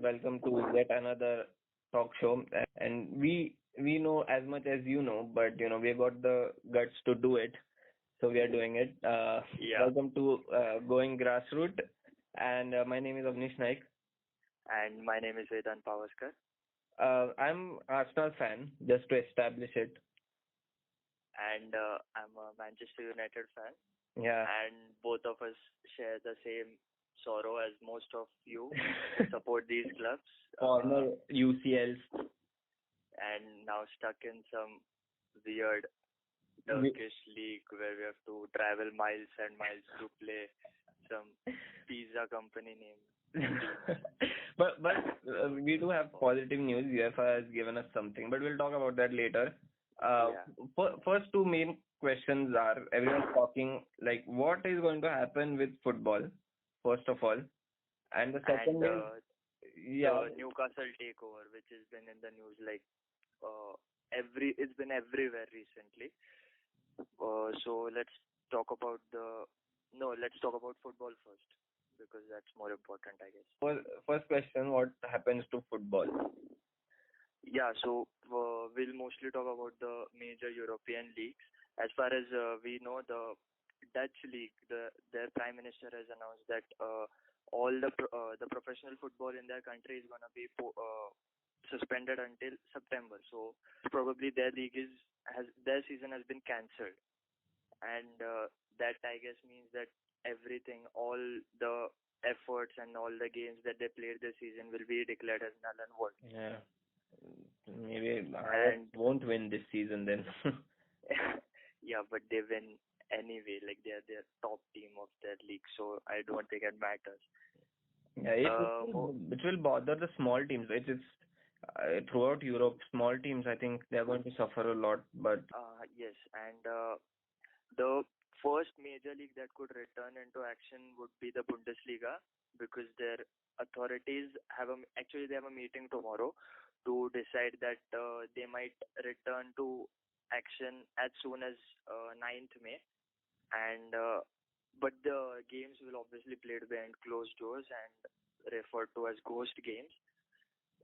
Welcome to yet another talk show. And we know as much as you know, but we got the guts to do it, so we are doing it. Yeah, Welcome to Going Grassroot, and my name is Avnish Naik. and my name is Vedant Pavaskar, I'm Arsenal fan, just to establish it. and I'm a Manchester United fan, Yeah. and both of us share the same sorrow as most of you support these clubs, Former UCLs. and now stuck in some weird We- Turkish league where we have to travel miles and miles to play some pizza company name. but we do have positive news. UEFA has given us something, but we'll talk about that later. Yeah. First two main questions are everyone's talking like what is going to happen with football, first of all, and the second And is yeah, the Newcastle takeover, which has been in the news like it's been everywhere recently. So let's talk about football first because that's more important, I guess. first question: what happens to football? Yeah, so we'll mostly talk about the major European leagues. As far as we know, the Dutch league, their prime minister has announced that all the professional football in their country is gonna be suspended until September. So probably their season has been cancelled, and that I guess means that everything, all the efforts and all the games that they played this season will be declared as null and void. Yeah, maybe I And won't win this season then. yeah, but they win anyway. Like they're the top team of their league, so I don't think it matters. Yeah, it will bother the small teams. It's throughout Europe, small teams, I think they're going to suffer a lot. But Yes, and the first major league that could return into action would be the Bundesliga because their authorities they have a meeting tomorrow to decide that they might return to action as soon as 9th May, and but the games will obviously played behind closed doors and referred to as ghost games.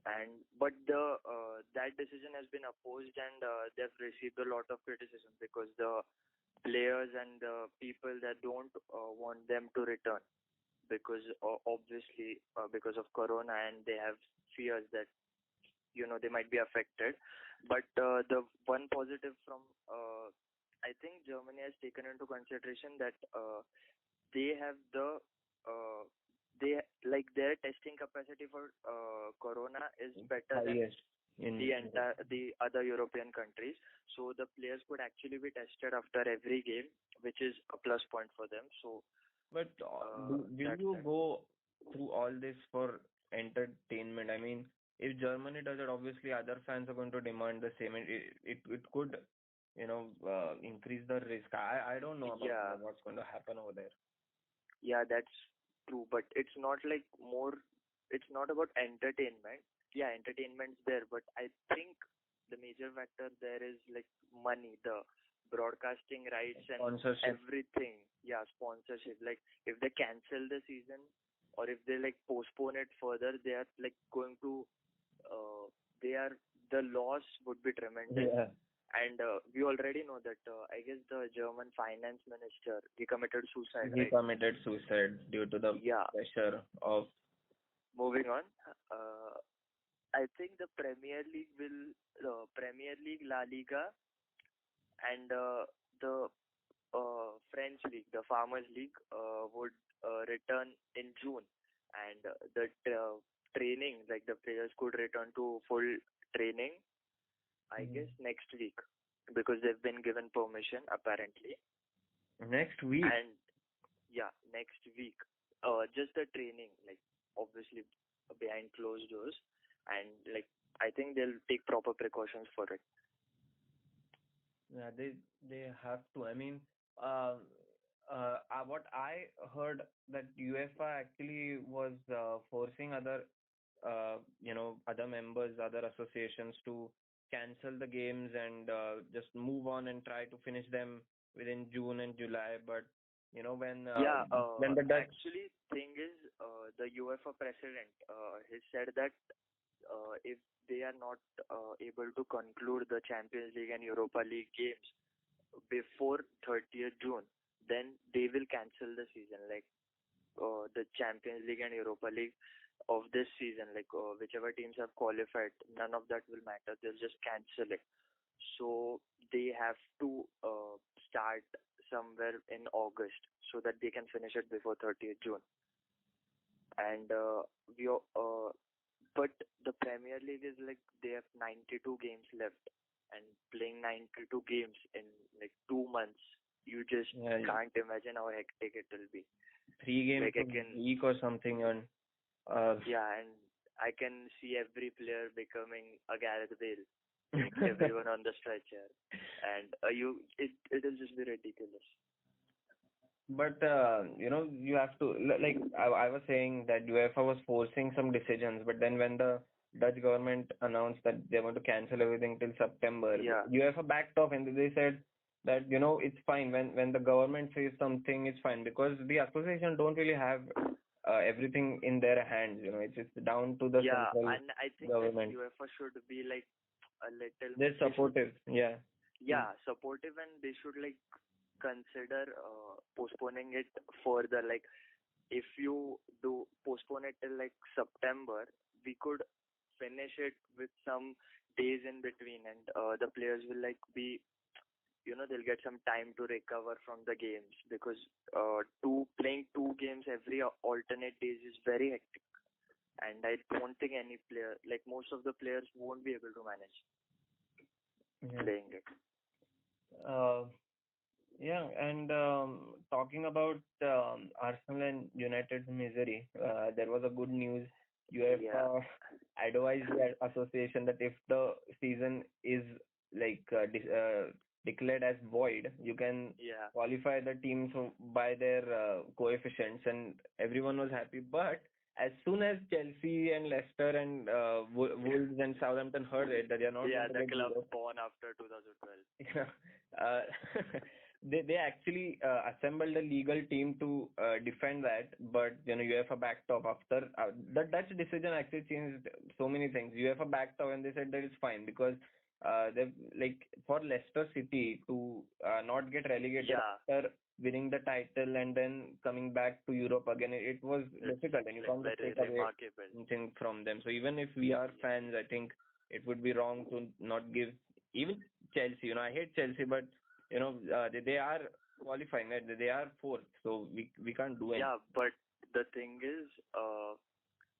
And but the that decision has been opposed, and they've received a lot of criticism because the players and the people that don't want them to return because obviously because of corona, and they have fears that they might be affected. But the one positive from I think Germany has taken into consideration that they have uh, their testing capacity for corona is better than highest in the other European countries. So the players could actually be tested after every game, which is a plus point for them. So But will that's you it. go through all this for entertainment? I mean, if Germany does it, obviously other fans are going to demand the same, and it could, increase the risk. I don't know Yeah, about what's going to happen over there. yeah, that's true. But it's not like more. It's not about entertainment. Yeah, entertainment's there, but I think the major factor there is like money, the broadcasting rights and Sponsorship. everything. Yeah, sponsorship. Like if they cancel the season or if they like postpone it further, they are like going to the loss would be tremendous. Yeah, And we already know that I guess the German finance minister, he committed suicide, he right? committed suicide due to the Yeah. pressure of. Moving on, I think the Premier League, La Liga, and the French League, the Farmers League, would return in June, and the training, like the players could return to full training, I guess next week, because they've been given permission apparently. Next week. And yeah, next week, just the training, like obviously behind closed doors, and like I think they'll take proper precautions for it. Yeah, they have to. I mean, what I heard that UEFA actually was forcing other members, other associations to cancel the games and just move on and try to finish them within June and July. But when the Dutch. Actually, thing is, the UEFA president, he said that if they are not able to conclude the Champions League and Europa League games before 30th June, then they will cancel the season. Like the Champions League and Europa League of this season, like whichever teams have qualified, none of that will matter. They'll just cancel it. So they have to start somewhere in August so that they can finish it before 30th June. And but the Premier League is like they have 92 games left, and playing 92 games in like 2 months, you just Yeah, can't imagine how hectic it will be. 3 games Like I a can, week or something, and uh, yeah, and I can see every player becoming a Gareth Bale, like everyone on the stretcher, and it'll just be ridiculous. But you have to like I was saying that UEFA was forcing some decisions, but then when the Dutch government announced that they want to cancel everything till September, Yeah, UEFA backed off and they said that it's fine when the government says something, it's fine because the association don't really have everything in their hands. It's down to the yeah, central and I think that government. UEFA should be like a little. They're They should, supportive, yeah. yeah, supportive, and they should like consider postponing it further. Like if you do postpone it till like September, we could finish it with some days in between, and the players will like be, they'll get some time to recover from the games, because playing 2 games every alternate days is very hectic, and I don't think any player, like most of the players, won't be able to manage Yeah. playing it. Uh, Yeah, and talking about Arsenal and United's misery, there was a good news. Yeah, UEFA advised the association that if the season is like declared as void, you can yeah, qualify the teams by their coefficients, and everyone was happy. But as soon as Chelsea and Leicester and Wolves and Southampton heard it that they are not yeah. going to The get club Euro. born after 2012. Yeah. Uh, they actually assembled a legal team to defend that, but UEFA backed off after the Dutch decision actually changed so many things. UEFA backed off and they said that it's fine because they like for Leicester City to not get relegated Yeah, after winning the title and then coming back to Europe again, it was it's difficult and you like can't just very take away remarkable. anything from them. So even if we are fans, I think it would be wrong to not give even Chelsea. I hate Chelsea, but they are qualifying. Right? They are fourth, so we can't do anything. Yeah, but the thing is,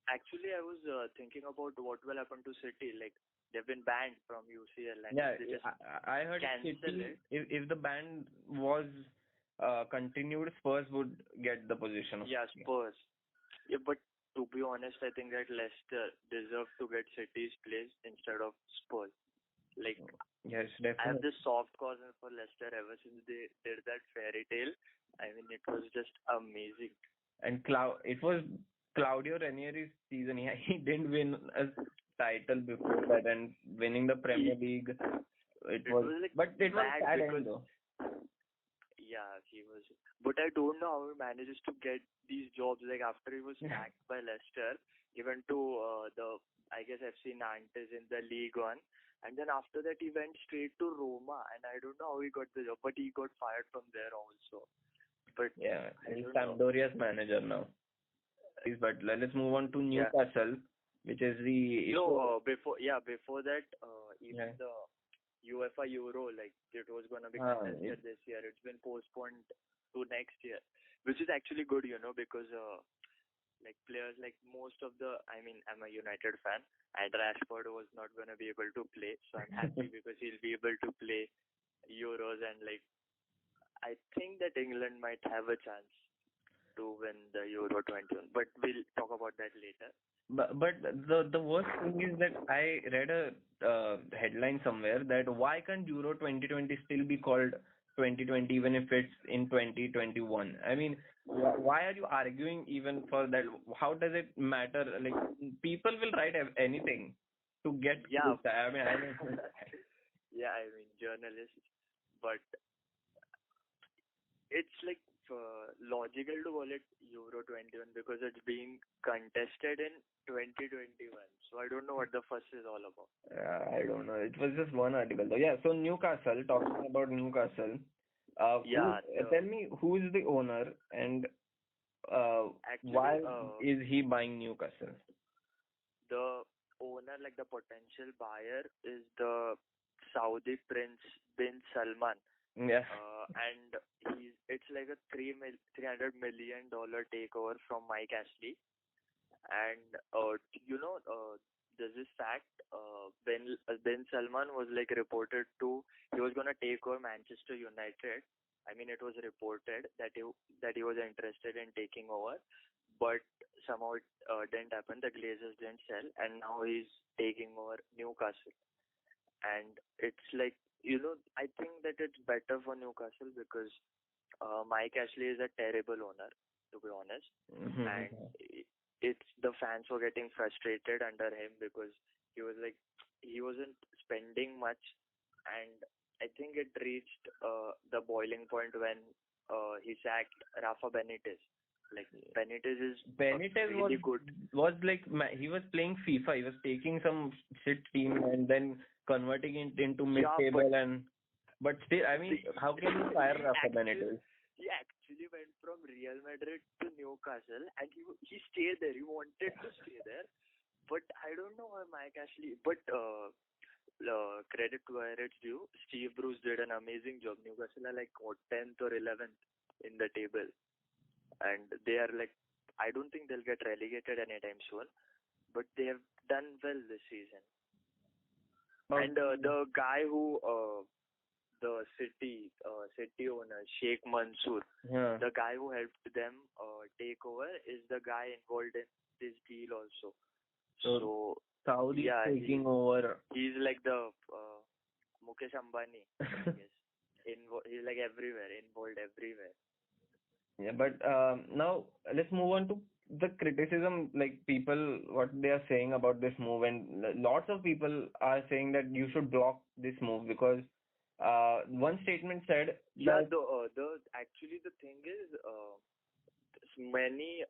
actually, I was thinking about what will happen to City. Like they've been banned from UCL, and Yeah, if they just I heard cancel City. it. If the ban was continued, Spurs would get the position of Yeah, City. Spurs. Yeah, but to be honest, I think that Leicester deserve to get City's place instead of Spurs. Like Yes, I have definitely. this soft corner for Leicester ever since they did that fairy tale. I mean, it was just amazing. And it was Claudio Ranieri's season. He didn't win a title before that, and winning the Premier League. It It was, was like but it was mad sad because end though. yeah, he was. But I don't know how he manages to get these jobs. Like after he was sacked by Leicester, he went to I guess FC Nantes in the League One, and then after that he went straight to Roma, and I don't know how he got the job, but he got fired from there also. But Yeah, I he's don't know. Sampdoria's manager now. But let's move on to Yeah. Newcastle, which is the No, before that, yeah. even the UEFA Euro, like it was gonna be Ah, contested this year. It's been postponed to next year, which is actually good, because like players like most of the, I mean, I'm a United fan, and Rashford was not gonna be able to play, so I'm happy because he'll be able to play Euros, and like I think that England might have a chance to win the Euro 21, but we'll talk about that later. But the worst thing is that I read a headline somewhere that why can't Euro 2020 still be called 2020 even if it's in 2021? I mean, why are you arguing even for that? How does it matter? Like people will write anything to get Yeah. clicks. I mean, I know. Yeah, I mean journalists, but it's like logical to call it Euro 21 because it's being contested in 2021. So I don't know what the fuss is all about. I don't know. It was just one article though. Yeah. So Newcastle. Talking about Newcastle. Tell me who is the owner and Actually, why is he buying Newcastle? The owner, like the potential buyer, is the Saudi Prince bin Salman. Yeah. And it's like a $300 million takeover from Mike Ashley. And there's this fact, bin Salman was like reported to, he was gonna take over Manchester United. I mean, it was reported that he was interested in taking over, but somehow it didn't happen. The Glazers didn't sell, and now he's taking over Newcastle. And it's like, I think that it's better for Newcastle because Mike Ashley is a terrible owner, to be honest. Mm-hmm. And it's the fans were getting frustrated under him because he wasn't spending much, and I think it reached the boiling point when he sacked Rafa Benitez. Like Benitez really good. Was like he was playing FIFA. He was taking some shit team and then converting it into mid-table but still, I mean, how can you fire Rafa Benitez? He actually went from Real Madrid to Newcastle, and he stayed there. He wanted to stay there, but I don't know why Mike Ashley. But credit to where it's due. Steve Bruce did an amazing job. Newcastle are like 10th or 11th in the table, and they are like, I don't think they'll get relegated anytime soon, but they have done well this season. Okay. And the guy who the city owner, Sheikh Mansour, the guy who helped them take over, is the guy involved in this deal also. So Saudi taking over. He's like the Mukesh Ambani, I guess. He's like involved everywhere. Yeah, but now let's move on to the criticism, like people, what they are saying about this move, and lots of people are saying that you should block this move because one statement said actually the thing is many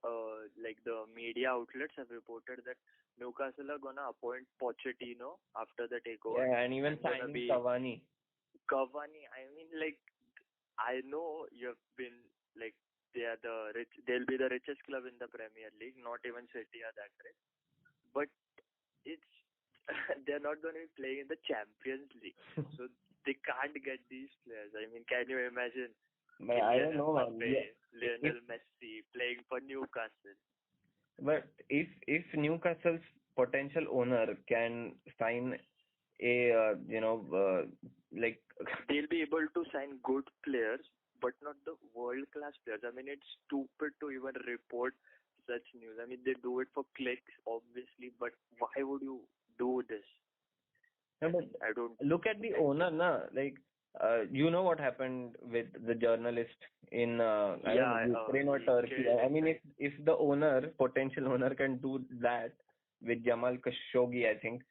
like the media outlets have reported that Newcastle are gonna appoint Pochettino after the takeover. Yeah, and even signing Cavani. I mean, like, I know you've been like, they'll be the richest club in the Premier League. Not even City are that rich, but they're not going to be playing in the Champions League, so they can't get these players. I mean, can you imagine? I don't know, Lionel Messi playing for Newcastle. But if Newcastle's potential owner can sign a like they'll be able to sign good players, but not the world-class players. I mean, it's stupid to even report such news. I mean, they do it for clicks, obviously, but why would you do this? No, but I don't look at the owner, na. Like, you know what happened with the journalist in Ukraine or Turkey. I mean, if the potential owner can do that with Jamal Khashoggi, I think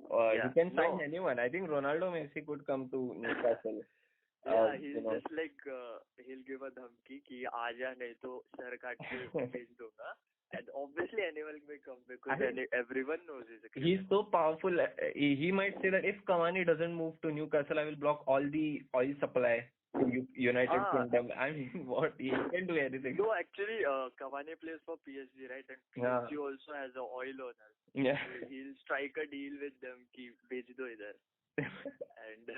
he can sign anyone. I think Ronaldo Messi could come to Newcastle. He's just like he'll give a dhamki ki aaja nahi to sar kaat ke bhej dunga, and obviously anyone may come because everyone knows he's so powerful. He might say that if Cavani doesn't move to Newcastle, I will block all the oil supply to United Kingdom. I mean, what, he can do anything. No, actually, Cavani plays for PSG, right? And PSG also has an oil owner. Yeah, so he'll strike a deal with them ki bhej do idhar. And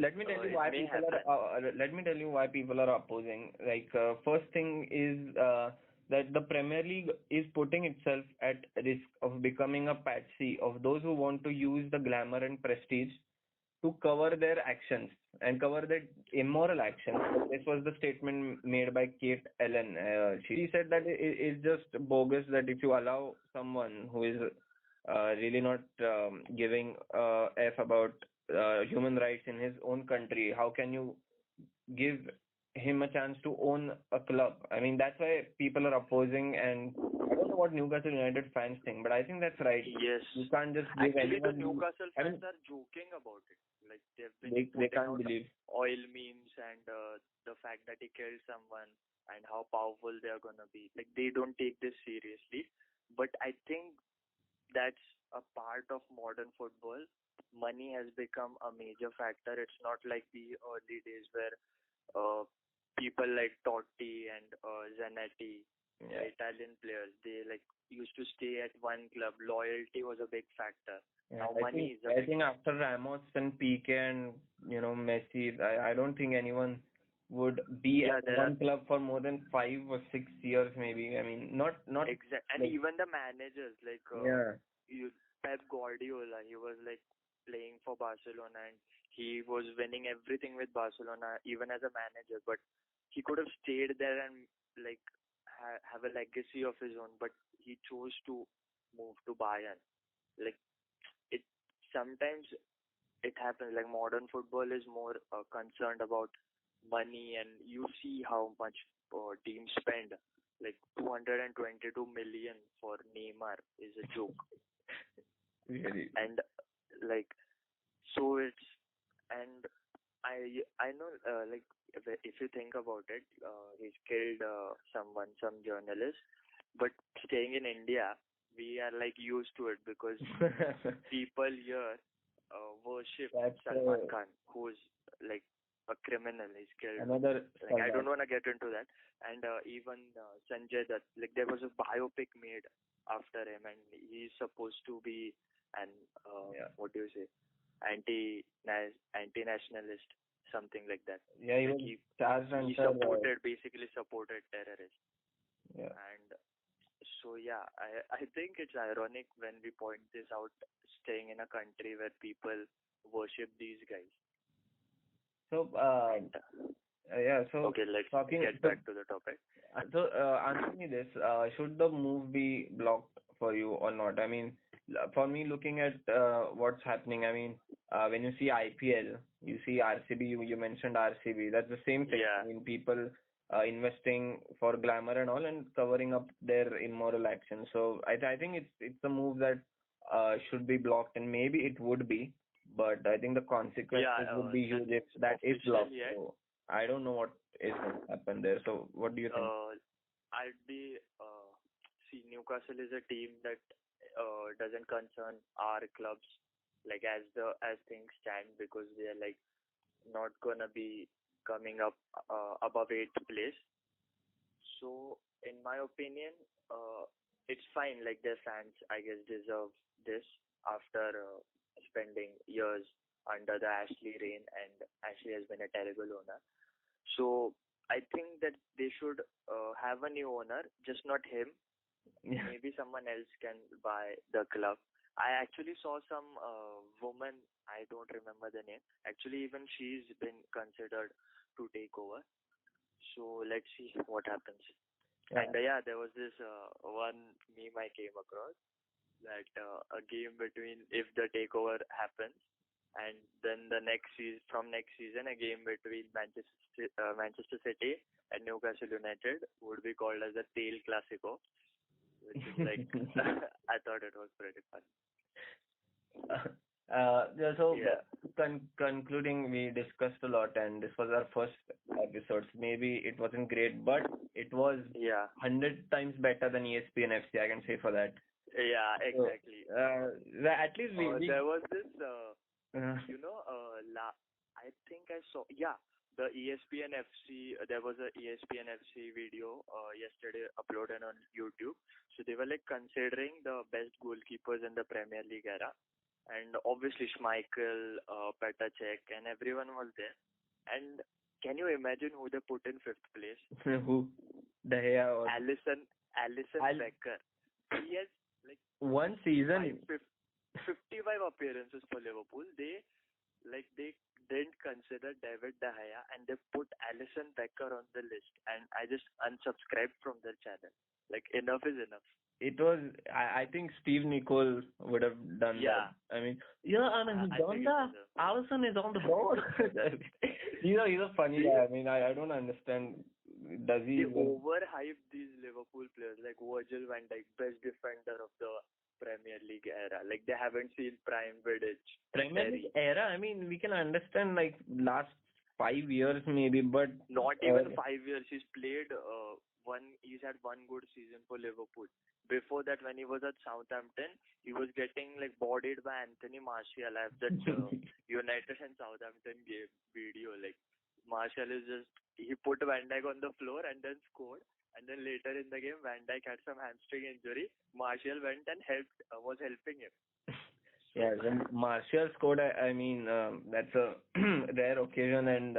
let me tell you why people are opposing. Like, first thing is that the Premier League is putting itself at risk of becoming a patsy of those who want to use the glamour and prestige to cover their actions and cover their immoral actions. This was the statement made by Kate Ellen. She said that it's just bogus that if you allow someone who is really not giving a F about human rights in his own country, how can you give him a chance to own a club? I mean, that's why people are opposing, and I don't know what Newcastle United fans think, but I think that's right. Yes. You can't just give anyone... the Newcastle fans are joking about it. Like they've been They putting can't out believe. oil memes and the fact that he killed someone and how powerful they are gonna be. Like they don't take this seriously. But I think that's a part of modern football. Money has become a major factor. It's not like the early days where uh, people like Totti and Zanetti, Yeah. the Italian players, they like used to stay at one club. Loyalty was a big factor. Yeah, Now money is a I big think factor. after Ramos and PK and Messi, I don't think anyone would be Yeah, at there are one club for more than 5 or 6 years maybe. I mean, not exact, and like, even the managers like yeah. you Pep Guardiola, he was like playing for Barcelona and he was winning everything with Barcelona even as a manager, but he could have stayed there and like have a legacy of his own, but he chose to move to Bayern. Like it sometimes it happens. Like modern football is more concerned about money, and you see how much teams spend. Like 222 million for Neymar is a joke, Really. and like so it's and I know like if you think about it, he's killed some journalist, but staying in India, we are like used to it because people here worship That's Salman Khan, who's like a criminal. He's killed. another Like I don't Salman. want to get into that. And even Sanjay Dutt, like there was a biopic made after him, and he's supposed to be an Yeah. what do you say, anti-nationalist, something like that. Yeah, he Like was charged he under. basically supported terrorists. Yeah. And so yeah, I think it's ironic when we point this out, staying in a country where people worship these guys. So, And yeah, so okay, let's talking, get back to the topic. answer me this, should the move be blocked for you or not? I mean, for me, looking at what's happening, I mean, when you see IPL, you see RCB, you mentioned RCB, that's the same thing. I Yeah, mean, people investing for glamour and all and covering up their immoral actions. So I think it's a move that should be blocked, and maybe it would be, but I think the consequences would be huge if nothing's that is official blocked. yet. So I don't know what is going to happen there. So what do you think? I'd be see Newcastle is a team that doesn't concern our clubs like as things stand because they're like not gonna be coming up above eighth place. So, in my opinion, it's fine. Like their fans, I guess, deserve this after spending years under the Ashley reign, and Ashley has been a terrible owner. So, I think that they should have a new owner, just not him. Yeah. Maybe someone else can buy the club. I actually saw some woman. I don't remember the name. Actually, even she's been considered to take over. So let's see what happens. Yeah. And yeah, there was this one meme I came across that a game between if the takeover happens, and then the next season a game between Manchester City and Newcastle United would be called as the Tail Classico, which is like I thought it was pretty fun. Yeah, so Yeah, concluding, we discussed a lot, and this was our first episode. Maybe it wasn't great, but it was yeah, 100 times better than ESPN FC, I can say for that. yeah, So, exactly. at least we There was this uh, I think I saw, yeah, the ESPN FC, there was a ESPN FC video yesterday uploaded on YouTube. So they were like considering the best goalkeepers in the Premier League era. And obviously Schmeichel, Petr Cech, and everyone was there. And can you imagine who they put in fifth place? who? De Gea or Alisson Becker. He has like one season. 55 appearances for Liverpool. They didn't consider David De Gea and they put Alisson Becker on the list, and I just unsubscribed from their channel. Like enough is enough. It was, I think Steve Nicol would have done Yeah. that. I mean, yeah, I mean, he's I done think it that. was Allison is on the board. He's a funny guy. I mean, I don't understand. Does he They even... overhype these Liverpool players like Virgil van Dijk, best defender of the Premier League era. Like they haven't seen prime Vidic. Premier League era, I mean, we can understand like last 5 years maybe, but not even 5 years. He's had one good season for Liverpool. Before that, when he was at Southampton, he was getting like bodied by Anthony Martial. I have that United and Southampton game video. Like Martial is just, he put Van Dijk on the floor and then scored. And then later in the game, Van Dijk had some hamstring injury. Martial went and was helping him. Yeah, when Martial scored, I mean, that's a rare occasion, and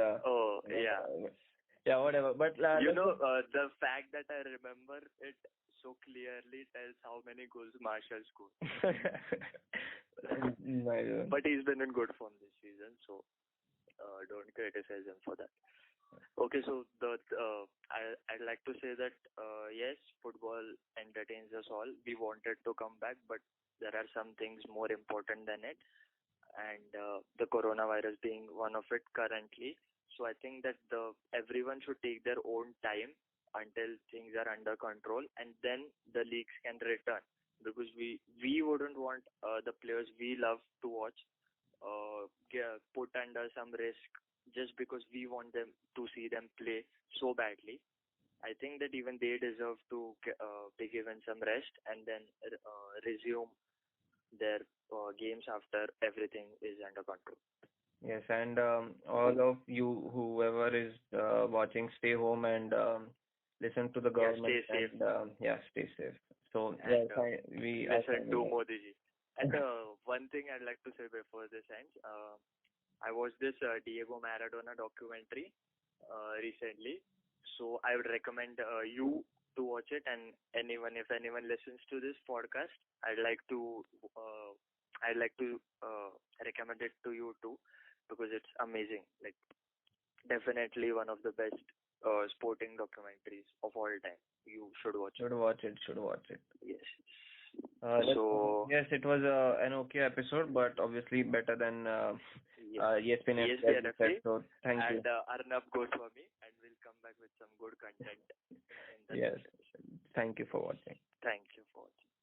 yeah, whatever. But the fact that I remember it so clearly tells how many goals Martial scored. But he's been in good form this season, so don't criticize him for that. Okay, so I'd like to say that yes, football entertains us all. We wanted to come back, but there are some things more important than it, and the coronavirus being one of it currently. So I think that everyone should take their own time until things are under control, and then the leagues can return, because we wouldn't want the players we love to watch get put under some risk just because we want them to see them play so badly. I think that even they deserve to be given some rest and then resume their games after everything is under control. Yes, and all of you, whoever is watching, stay home and listen to the government. Stay safe. And stay safe. So we listen to Modi ji. And one thing I'd like to say before this ends, I watched this Diego Maradona documentary recently. So I would recommend you to watch it, and if anyone listens to this podcast, I'd like to recommend it to you too, because it's amazing. Like definitely one of the best sporting documentaries of all time. You should watch it. Should watch it. Yes. Yes, it was an okay episode, but obviously better than Espn FC. So thank you. And Arnab Goswami, and we'll come back with some good content. Yes. Thank you for watching. Thank you.